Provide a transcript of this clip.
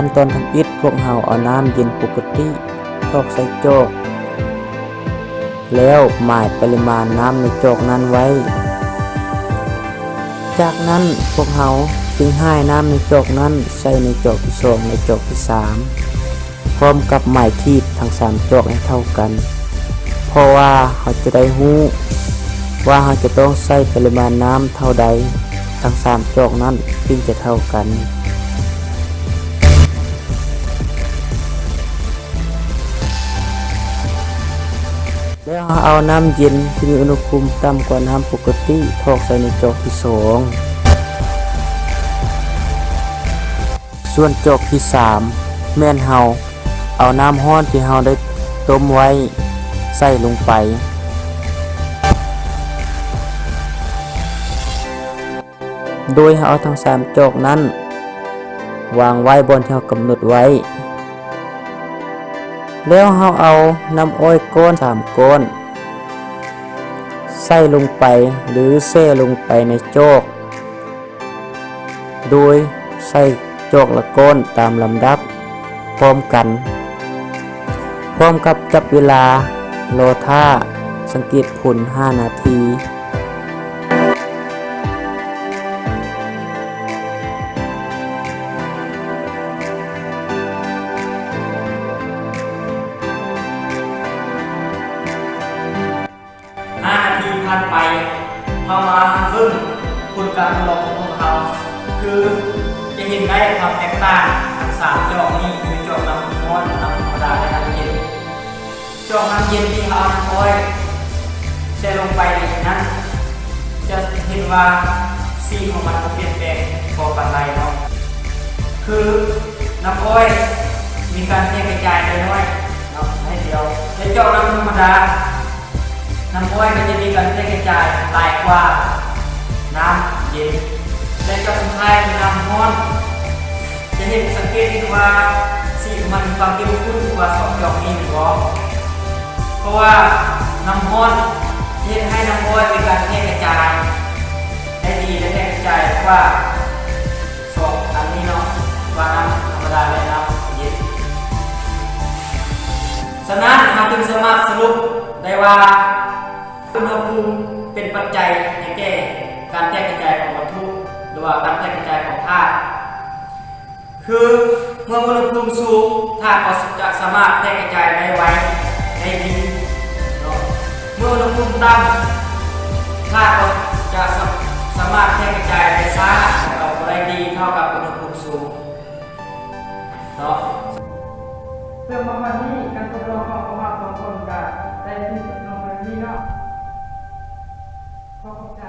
ขั้นตอนทำอิฐพวกเราเอาน้ำเย็นปกติทอกใส่โจกแล้วหมายปริมาณน้ำในโจกนั้นไว้จากนั้นพวกเราจึงให้น้ำในโจกนั้นใส่ในโจกที่2ในโจกที่3พร้อมกับหมายทีบทั้ง3โจกให้เท่ากันเพราะว่าเราจะได้รู้ว่าเราจะต้องใส่ปริมาณน้ำเท่าใดทั้ง3โจกนั้นจึงจะเท่ากันแล้วเอาน้ำเย็นที่มีอุณหภูมิต่ำกว่าน้ำปกติทอกใส่ในโจกที่2ส่วนโจกที่3แม่นเฮาเอาน้ำร้อนที่เฮาได้ต้มไว้ใส่ลงไปโดยเอาทั้ง3โจกนั้นวางไว้บนที่เฮากำหนดไว้แล้วเฮาเอาน้ำอ้อยก้อน3ก้อนใส่ลงไปหรือแช่ลงไปในโจกโดยใส่โจกละก้อนตามลำดับพร้อมกันพร้อมกับจับเวลาโลท่าสังเกตผล5 นาทีผ่านไปเข้ามาซึ่งคุณการทดลองของพวกเขาคือจะเห็นได้ความแตกต่างทั้ง3จอกนี้คือจอกน้ำร้อนน้ำธรรมดาและน้ำเย็นจอกน้ำเย็นที่เราน้ำอ้อยแช่ลงไปนั้นจะเห็นว่าสีของมันเปลี่ยนแปลงพอปันใดเนาะคือน้ำอ้อยมีการแยกกระจายน้อยๆเนาะให้เดียวในจอกน้ำธรรมดาน้ำอ้อยก็จะมีการแยกกระจายหลายกว่าน้ำเย็นและจอกสุดท้ายคือน้ำร้อนจะเห็นสังเกตเห็นว่าสีมันมีความเข้มข้นกว่า2จอกนี้หรือเปล่าเพราะว่าน้ำร้อนเห็นให้น้ำอ้อยมีการแยกกระจายได้ดีและแยกกระจายกว่า2อันนี้เนาะว่าน้ำธรรมดาและน้ำเย็นฉะนั้นเราจึงสามารถสรุปได้ว่าอุณหภูมิเป็นปัจจัยในแก่การแยกกระจายของวัตถุหรือว่าการแยกกระจายของธาตุคือเมื่ออุณหภูมิสูงธาตุก็จะสามารถแยกกระจายได้ไวได้ดีเมื่ออุณหภูมิต่ำธาตุก็จะสามารถแยกกระจายได้ช้าออกได้ดีเท่ากับอุณหภูมิสูงเนาะเรื่องประมาณนี้การทดลองของประมาณ2 คนกับได้ที่ทดลองแบบนี้เนาะขอบใจ